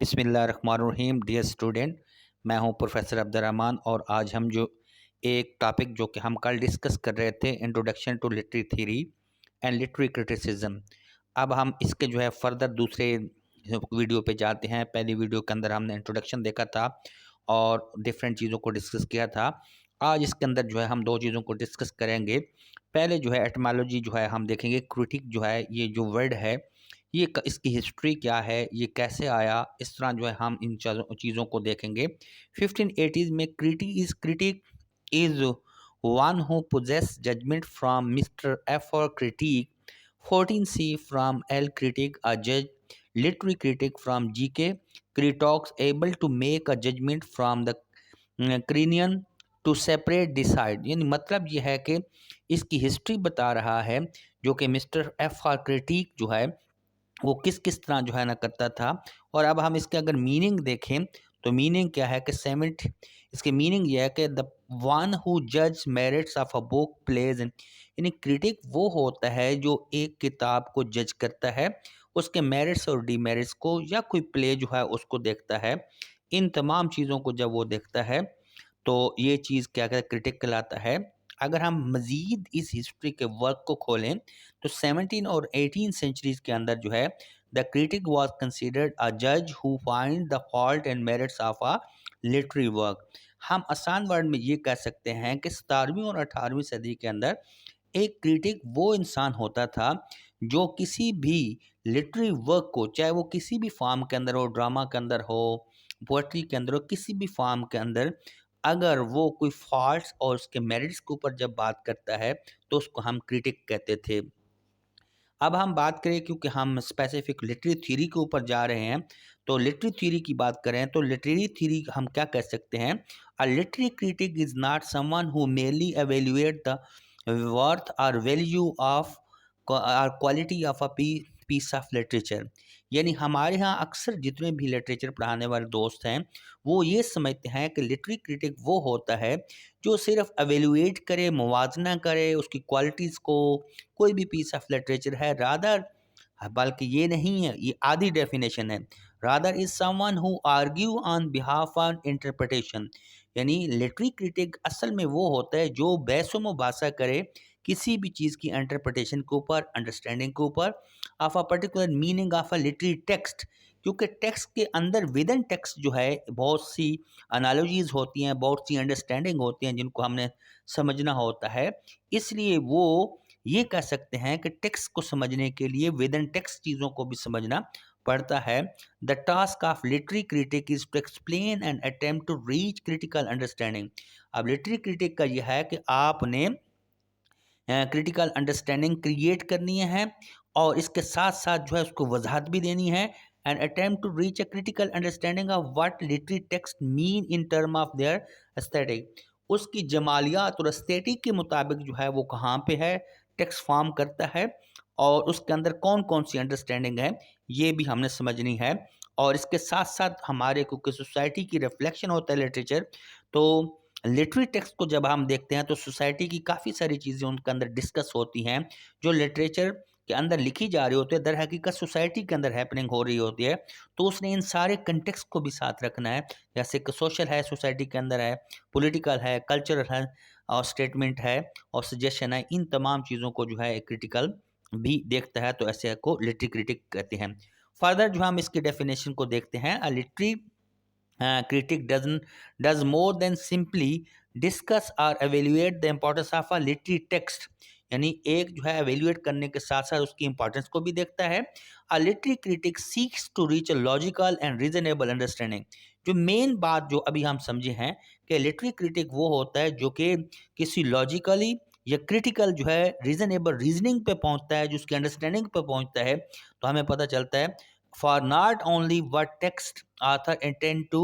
बिस्मिल्लाहिर्रहमानिर्रहीम। Dear student, मैं हूं प्रोफेसर अब्दुर्रहमान और आज हम जो एक टॉपिक जो कि हम कल डिस्कस कर रहे थे, introduction to literary theory and literary criticism. अब हम इसके जो है फर्दर दूसरे वीडियो पे जाते हैं। पहली वीडियो के अंदर हमने इंट्रोडक्शन देखा था और डिफरेंट चीज़ों को डिस्कस किया था। आज इसके अंदर जो है हम दो चीज़ों को डिस्कस करेंगे। पहले जो है एटमोलॉजी जो है हम देखेंगे। क्रिटिक जो है ये जो वर्ड है ये इसकी हिस्ट्री क्या है, ये कैसे आया, इस तरह जो है हम इन चीज़ों को देखेंगे। 1580s में critic is one who poses judgement from mister F और critic. 14C from L critic a जज, literary critic from GK kritikos able to make a judgement from the krinein to separate decide. यानी मतलब ये है कि इसकी history बता रहा है जो कि मिस्टर एफ आर क्रिटिक जो है वो किस किस तरह जो है ना करता था। और अब हम इसके अगर मीनिंग देखें तो मीनिंग क्या है कि सेवेंट, इसके मीनिंग ये है कि द वन हु जज merits of a book plays. यानी क्रिटिक वो होता है जो एक किताब को जज करता है, उसके मेरिट्स और डीमेरिट्स को, या कोई प्ले जो है उसको देखता है। इन तमाम चीज़ों को जब वो देखता है तो ये चीज़ क्या कहते हैं, क्रिटिक कहलाता है। अगर हम मज़ीद इस हिस्ट्री के वर्क को खोलें तो 17 और 18 सेंचुरीज के अंदर जो है the critic was considered a जज who find the fault and merits of a literary work. हम आसान वर्ड में ये कह सकते हैं कि 17वीं और 18वीं सदी के अंदर एक क्रिटिक वो इंसान होता था जो किसी भी लिटरेरी वर्क को, चाहे वो किसी भी फॉर्म के अंदर हो, ड्रामा के अंदर हो, पोएट्री के अंदर हो, किसी भी फॉर्म के अंदर अगर वो कोई फॉल्ट्स और उसके मेरिट्स के ऊपर जब बात करता है तो उसको हम क्रिटिक कहते थे। अब हम बात करें, क्योंकि हम स्पेसिफिक लिटरेरी थ्योरी के ऊपर जा रहे हैं, तो लिटरेरी थ्योरी की बात करें तो लिटरेरी थ्योरी हम क्या कह सकते हैं। A literary critic is not someone who merely evaluate the worth or value of or quality of a piece of literature. यानी हमारे यहाँ अक्सर जितने भी लिटरेचर पढ़ाने वाले दोस्त हैं वो ये समझते हैं कि लिटरेरी क्रिटिक वो होता है जो सिर्फ एवेल्युएट करे, मुवाजना करे उसकी क्वालिटीज़ को, कोई भी पीस ऑफ लिटरेचर है। रादर, बल्कि ये नहीं है, ये आधी डेफिनेशन है। Rather is someone who argue on behalf on interpretation. यानी लिटरेरी क्रिटिक असल में वो होता है जो बहस व मुबासा करे किसी भी चीज़ की इंटरप्रिटेशन के ऊपर, अंडरस्टैंडिंग के ऊपर of a particular meaning of a literary text. क्योंकि टेक्स्ट के अंदर विद इन टेक्स्ट जो है बहुत सी अनालॉजीज होती हैं, बहुत सी अंडरस्टैंडिंग होती हैं जिनको हमने समझना होता है। इसलिए वो ये कह सकते हैं कि टेक्स्ट को समझने के लिए विद इन टेक्स्ट चीज़ों को भी समझना पड़ता है। The task of literary critic is to explain and attempt to reach critical understanding. अब लिटरेरी क्रिटिक का यह है कि आपने क्रिटिकल अंडरस्टैंडिंग क्रिएट करनी है और इसके साथ साथ जो है उसको वजाहत भी देनी है। And attempt to reach a critical understanding of what literary text mean in term of their aesthetic. उसकी जमालियात और एस्थेटिक के मुताबिक जो है वो कहाँ पे है, टेक्स्ट फॉर्म करता है, और उसके अंदर कौन कौन सी अंडरस्टैंडिंग है ये भी हमने समझनी है। और इसके साथ साथ हमारे क्योंकि सोसाइटी की रिफ्लेक्शन होता है लिटरेचर, तो लिटरेरी टेक्स्ट को जब हम देखते हैं तो सोसाइटी की काफ़ी सारी चीज़ें उनके अंदर डिस्कस होती हैं जो लिटरेचर के अंदर लिखी जा रही होती है, दर हकीकत सोसाइटी के अंदर हैपनिंग हो रही होती है। तो उसने इन सारे कंटेक्स्ट को भी साथ रखना है, जैसे कि सोशल है, सोसाइटी के अंदर है, पॉलिटिकल है, कल्चरल है, और स्टेटमेंट है, और सजेशन है। इन तमाम चीज़ों को जो है क्रिटिकल भी देखता है, तो ऐसे को लिटरेरी क्रिटिक कहते हैं। फर्दर जो हम इसकी डेफिनेशन को देखते हैं, a literary critic does more than simply discuss or evaluate the importance of a literary text। यानी एक जो है एवेल्यूएट करने के साथ साथ उसकी इंपॉर्टेंस को भी देखता है। A literary critic seeks to reach a logical and reasonable understanding. जो मेन बात जो अभी हम समझे हैं कि लिटरेरी क्रिटिक वो होता है जो कि किसी लॉजिकली या क्रिटिकल जो है रीजनेबल रीजनिंग पे पहुंचता है, जो उसकी अंडरस्टैंडिंग पे पहुंचता है। तो हमें पता चलता है for not only what text author intend to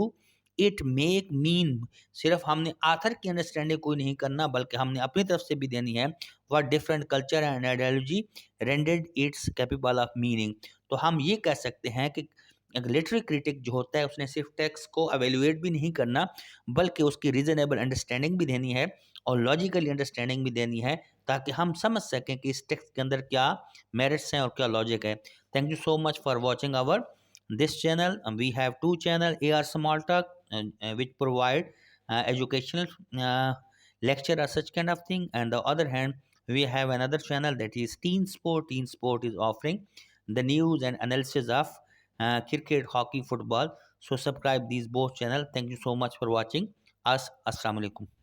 it make mean। सिर्फ हमने आथर की अंडरस्टैंडिंग कोई नहीं करना बल्कि हमने अपनी तरफ से भी देनी है what different culture and ideology rendered its capable of meaning। तो हम ये कह सकते हैं कि एक लिटरेरी क्रिटिक जो होता है उसने सिर्फ टेक्स्ट को एवेल्युएट भी नहीं करना बल्कि उसकी रीजनेबल अंडरस्टैंडिंग भी देनी है और लॉजिकली अंडरस्टैंडिंग भी देनी है, ताकि हम समझ सकें कि इस टेक्स्ट के अंदर क्या मेरिट्स हैं और क्या लॉजिक है। Thank you so much for watching our this channel. We have two channel, AR Small Talk, which provide educational lecture or such kind of thing, and the other hand we have another channel that is Teen Sport. Teen Sport is offering the news and analysis of cricket, hockey, football. So subscribe these both channel. Thank you so much for watching us. Assalamu alaikum.